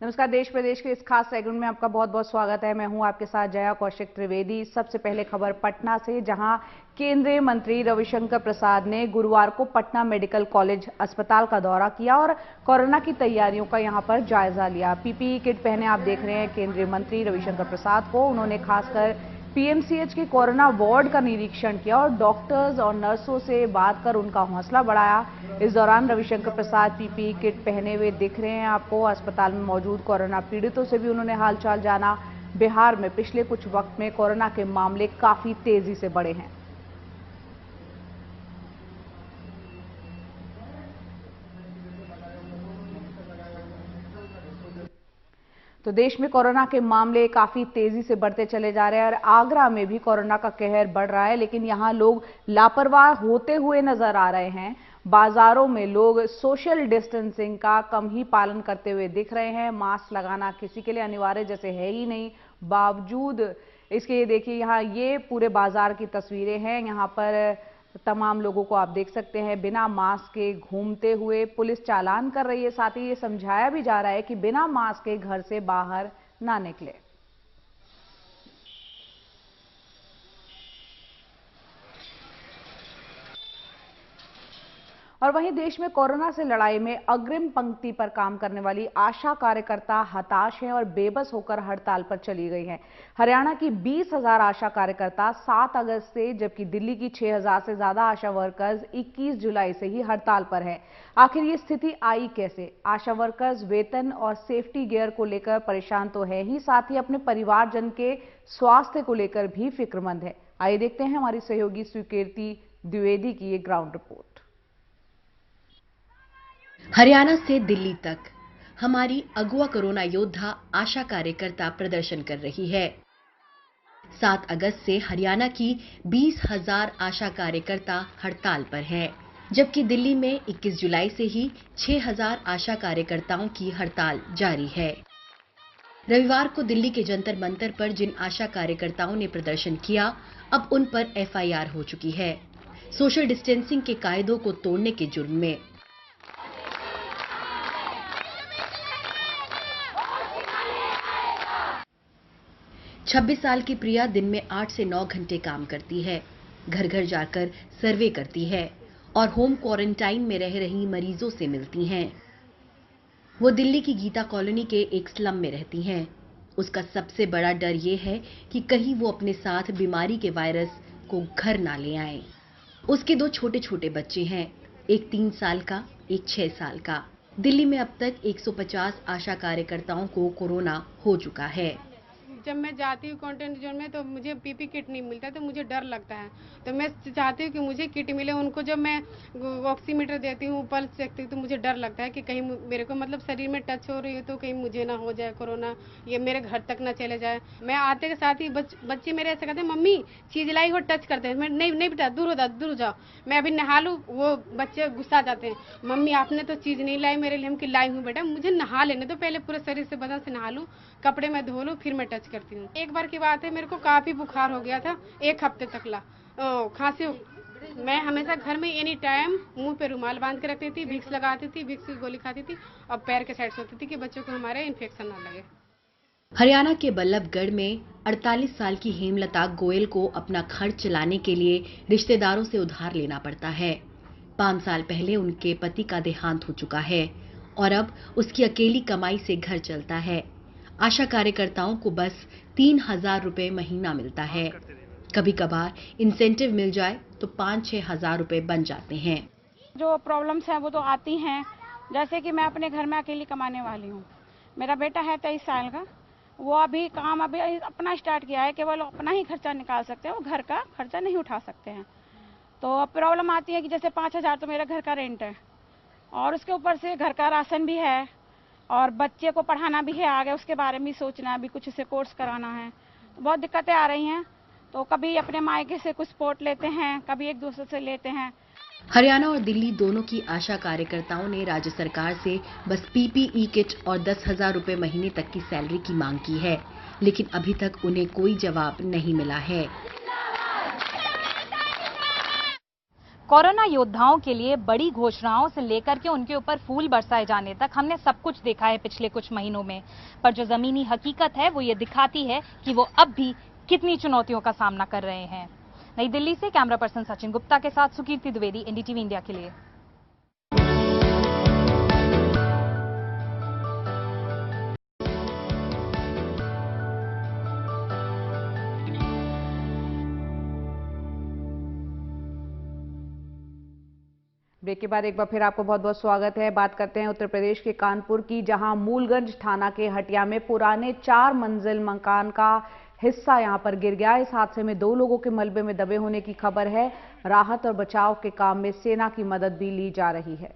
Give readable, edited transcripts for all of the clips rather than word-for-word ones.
नमस्कार। देश प्रदेश के इस खास सेगमेंट में आपका बहुत बहुत स्वागत है। मैं हूं आपके साथ जया कौशिक त्रिवेदी। सबसे पहले खबर पटना से, जहां केंद्रीय मंत्री रविशंकर प्रसाद ने गुरुवार को पटना मेडिकल कॉलेज अस्पताल का दौरा किया और कोरोना की तैयारियों का यहां पर जायजा लिया। पीपीई किट पहने आप देख रहे हैं केंद्रीय मंत्री रविशंकर प्रसाद को। उन्होंने खासकर पीएमसीएच के कोरोना वार्ड का निरीक्षण किया और डॉक्टर्स और नर्सों से बात कर उनका हौसला बढ़ाया। इस दौरान रविशंकर प्रसाद पीपीई किट पहने हुए दिख रहे हैं आपको। अस्पताल में मौजूद कोरोना पीड़ितों से भी उन्होंने हालचाल जाना। बिहार में पिछले कुछ वक्त में कोरोना के मामले काफी तेजी से बढ़े हैं। तो देश में कोरोना के मामले काफी तेजी से बढ़ते चले जा रहे हैं और आगरा में भी कोरोना का कहर बढ़ रहा है, लेकिन यहां लोग लापरवाह होते हुए नजर आ रहे हैं। बाजारों में लोग सोशल डिस्टेंसिंग का कम ही पालन करते हुए दिख रहे हैं। मास्क लगाना किसी के लिए अनिवार्य जैसे है ही नहीं। बावजूद इसके ये देखिए, यहाँ ये पूरे बाजार की तस्वीरें हैं। यहाँ पर तमाम लोगों को आप देख सकते हैं बिना मास्क के घूमते हुए। पुलिस चालान कर रही है, साथ ही ये समझाया भी जा रहा है कि बिना मास्क के घर से बाहर ना निकले। और वहीं देश में कोरोना से लड़ाई में अग्रिम पंक्ति पर काम करने वाली आशा कार्यकर्ता हताश हैं और बेबस होकर हड़ताल पर चली गई हैं। हरियाणा की 20,000 आशा कार्यकर्ता 7 अगस्त से, जबकि दिल्ली की 6,000 से ज्यादा आशा वर्कर्स 21 जुलाई से ही हड़ताल पर हैं। आखिर ये स्थिति आई कैसे? आशा वर्कर्स वेतन और सेफ्टी गियर को लेकर परेशान तो है ही, साथ ही अपने परिवारजन के स्वास्थ्य को लेकर भी फिक्रमंद है। आइए देखते हैं हमारी सहयोगी स्वीकृति द्विवेदी की ये ग्राउंड रिपोर्ट। हरियाणा से दिल्ली तक हमारी अगुआ कोरोना योद्धा आशा कार्यकर्ता प्रदर्शन कर रही है। 7 अगस्त से हरियाणा की 20,000 आशा कार्यकर्ता हड़ताल पर है, जबकि दिल्ली में 21 जुलाई से ही 6,000 आशा कार्यकर्ताओं की हड़ताल जारी है। रविवार को दिल्ली के जंतर मंतर पर जिन आशा कार्यकर्ताओं ने प्रदर्शन किया, अब उन पर एफआईआर हो चुकी है, सोशल डिस्टेंसिंग के कायदों को तोड़ने के जुर्म में। 26 साल की प्रिया दिन में 8 से 9 घंटे काम करती है, घर घर जाकर सर्वे करती है और होम क्वारंटाइन में रह रही मरीजों से मिलती हैं। वो दिल्ली की गीता कॉलोनी के एक स्लम में रहती हैं। उसका सबसे बड़ा डर ये है कि कहीं वो अपने साथ बीमारी के वायरस को घर ना ले आए। उसके 2 छोटे छोटे बच्चे हैं, एक 3 साल का, एक 6 साल का। दिल्ली में अब तक 150 आशा कार्यकर्ताओं को कोरोना हो चुका है। जब मैं जाती हूँ कंटेंट जोन में तो मुझे पीपी किट नहीं मिलता, तो मुझे डर लगता है। तो मैं चाहती हूँ कि मुझे किट मिले। उनको जब मैं ऑक्सीमीटर देती हूँ, पल्स देखती हूँ, तो मुझे डर लगता है कि कहीं मेरे को मतलब शरीर में टच हो रही हो तो कहीं मुझे ना हो जाए कोरोना, ये मेरे घर तक ना चले जाए। मैं आते के साथ ही बच्चे मेरे ऐसे कहते हैं, मम्मी चीज लाई हो, टच करते हैं। मैं नहीं बेटा, दूर हो जाओ, मैं अभी नहा लूँ। वो बच्चे गुस्सा जाते हैं, मम्मी आपने तो चीज नहीं लाई मेरे लिए। हम कि लाई हूँ बेटा, मुझे नहा लेने तो पहले, पूरे शरीर से बदन से नहा लूँ, कपड़े में धो लूँ, फिर मैं टच करती हूँ। एक बार की बात है, मेरे को काफी बुखार हो गया था, 1 हफ्ते तक खांसी। मैं हमेशा घर में एनी टाइम मुंह पे रुमाल बांध के रखती थी, विक्स लगाती थी, विक्स की गोली खाती थी और पैर के साइड सोती थी कि बच्चों को हमारे इन्फेक्शन ना लगे। हरियाणा के बल्लभगढ़ में 48 साल की हेमलता गोयल को अपना खर्च चलाने के लिए रिश्तेदारों से उधार लेना पड़ता है। 5 साल पहले उनके पति का देहांत हो चुका है और अब उसकी अकेली कमाई से घर चलता है। आशा कार्यकर्ताओं को बस 3,000 रुपए महीना मिलता है। कभी कभार इंसेंटिव मिल जाए तो 5-6 हजार रुपए बन जाते हैं। जो प्रॉब्लम्स हैं वो तो आती हैं, जैसे कि मैं अपने घर में अकेली कमाने वाली हूँ। मेरा बेटा है 23 साल का, वो अभी काम अपना स्टार्ट किया है, केवल अपना ही खर्चा निकाल सकते हैं, वो घर का खर्चा नहीं उठा सकते हैं। तो प्रॉब्लम आती है कि जैसे 5,000 तो मेरा घर का रेंट है और उसके ऊपर से घर का राशन भी है और बच्चे को पढ़ाना भी है, आगे उसके बारे में सोचना है, अभी कुछ उसे कोर्स कराना है, तो बहुत दिक्कतें आ रही हैं। तो कभी अपने मायके से कुछ सपोर्ट लेते हैं, कभी एक दूसरे से लेते हैं। हरियाणा और दिल्ली दोनों की आशा कार्यकर्ताओं ने राज्य सरकार से बस पीपीई किट और 10,000 रुपए महीने तक की सैलरी की मांग की है, लेकिन अभी तक उन्हें कोई जवाब नहीं मिला है। कोरोना योद्धाओं के लिए बड़ी घोषणाओं से लेकर के उनके ऊपर फूल बरसाए जाने तक हमने सब कुछ देखा है पिछले कुछ महीनों में, पर जो जमीनी हकीकत है वो ये दिखाती है कि वो अब भी कितनी चुनौतियों का सामना कर रहे हैं। नई दिल्ली से कैमरा पर्सन सचिन गुप्ता के साथ सुकीर्ति द्विवेदी, एनडीटीवी इंडिया के लिए। ब्रेक के बाद एक बार फिर आपको बहुत बहुत स्वागत है। बात करते हैं उत्तर प्रदेश के कानपुर की, जहां मूलगंज थाना के हटिया में पुराने 4 मंजिल मकान का हिस्सा यहां पर गिर गया। इस हादसे में 2 लोगों के मलबे में दबे होने की खबर है। राहत और बचाव के काम में सेना की मदद भी ली जा रही है।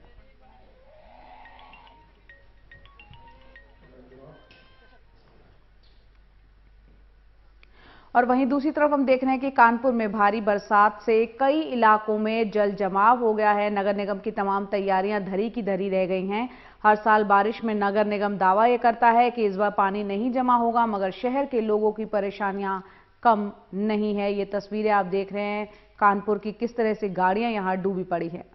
और वहीं दूसरी तरफ हम देख रहे हैं कि कानपुर में भारी बरसात से कई इलाकों में जल जमाव हो गया है। नगर निगम की तमाम तैयारियां धरी की धरी रह गई हैं। हर साल बारिश में नगर निगम दावा यह करता है कि इस बार पानी नहीं जमा होगा, मगर शहर के लोगों की परेशानियां कम नहीं है। ये तस्वीरें आप देख रहे हैं कानपुर की, किस तरह से गाड़ियां यहां डूबी पड़ी हैं।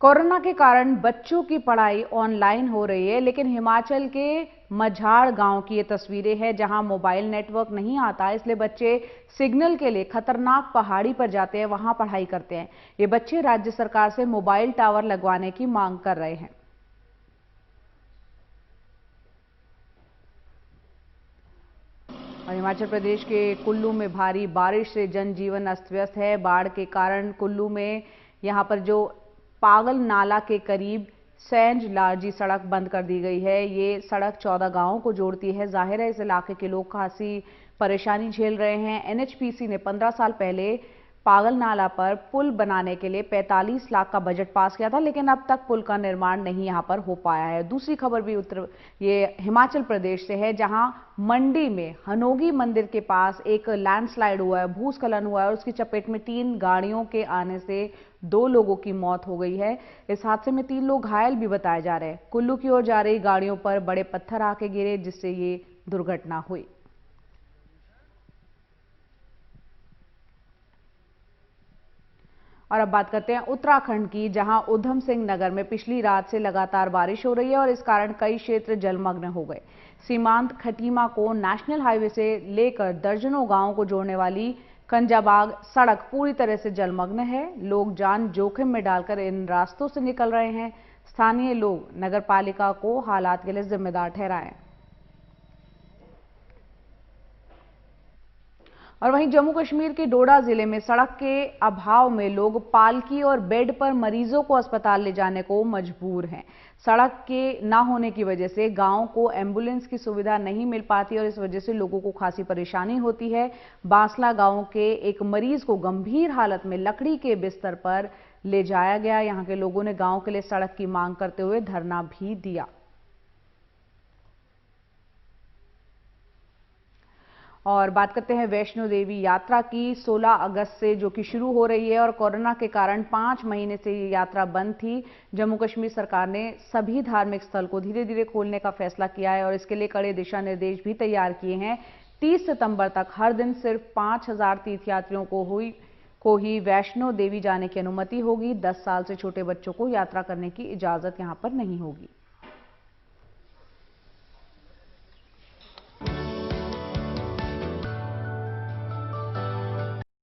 कोरोना के कारण बच्चों की पढ़ाई ऑनलाइन हो रही है, लेकिन हिमाचल के मझाड़ गांव की ये तस्वीरें हैं, जहां मोबाइल नेटवर्क नहीं आता, इसलिए बच्चे सिग्नल के लिए खतरनाक पहाड़ी पर जाते हैं, वहां पढ़ाई करते हैं। ये बच्चे राज्य सरकार से मोबाइल टावर लगवाने की मांग कर रहे हैं। और हिमाचल प्रदेश के कुल्लू में भारी बारिश से जनजीवन अस्त व्यस्त है। बाढ़ के कारण कुल्लू में यहां पर जो पागल नाला के करीब सैंज लारजी सड़क बंद कर दी गई है। ये सड़क 14 गांवों को जोड़ती है। जाहिर है इस इलाके के लोग खासी परेशानी झेल रहे हैं। एनएचपीसी ने 15 साल पहले पागल नाला पर पुल बनाने के लिए 45 लाख का बजट पास किया था, लेकिन अब तक पुल का निर्माण नहीं यहां पर हो पाया है। दूसरी खबर भी ये हिमाचल प्रदेश से है, जहां मंडी में हनोगी मंदिर के पास एक लैंडस्लाइड हुआ है, भूस्खलन हुआ है और उसकी चपेट में 3 गाड़ियों के आने से 2 लोगों की मौत हो गई है। इस हादसे में 3 लोग घायल भी बताए जा रहे हैं। कुल्लू की ओर जा रही गाड़ियों पर बड़े पत्थर आके गिरे, जिससे ये दुर्घटना हुई। और अब बात करते हैं उत्तराखंड की, जहां उधम सिंह नगर में पिछली रात से लगातार बारिश हो रही है और इस कारण कई क्षेत्र जलमग्न हो गए। सीमांत खटीमा को नेशनल हाईवे से लेकर दर्जनों गांवों को जोड़ने वाली कंजाबाग सड़क पूरी तरह से जलमग्न है। लोग जान जोखिम में डालकर इन रास्तों से निकल रहे हैं। स्थानीय लोग नगरपालिका को हालात के लिए जिम्मेदार ठहराए। और वहीं जम्मू कश्मीर के डोडा जिले में सड़क के अभाव में लोग पालकी और बेड पर मरीजों को अस्पताल ले जाने को मजबूर हैं। सड़क के ना होने की वजह से गांव को एम्बुलेंस की सुविधा नहीं मिल पाती और इस वजह से लोगों को खासी परेशानी होती है। बांसला गांव के एक मरीज को गंभीर हालत में लकड़ी के बिस्तर पर ले जाया गया। यहां के लोगों ने गांव के लिए सड़क की मांग करते हुए धरना भी दिया। और बात करते हैं वैष्णो देवी यात्रा की। 16 अगस्त से जो कि शुरू हो रही है और कोरोना के कारण 5 महीने से ये यात्रा बंद थी। जम्मू कश्मीर सरकार ने सभी धार्मिक स्थल को धीरे धीरे खोलने का फैसला किया है और इसके लिए कड़े दिशा निर्देश भी तैयार किए हैं। 30 सितंबर तक हर दिन सिर्फ 5000 तीर्थयात्रियों को ही वैष्णो देवी जाने की अनुमति होगी। 10 साल से छोटे बच्चों को यात्रा करने की इजाजत यहां पर नहीं होगी।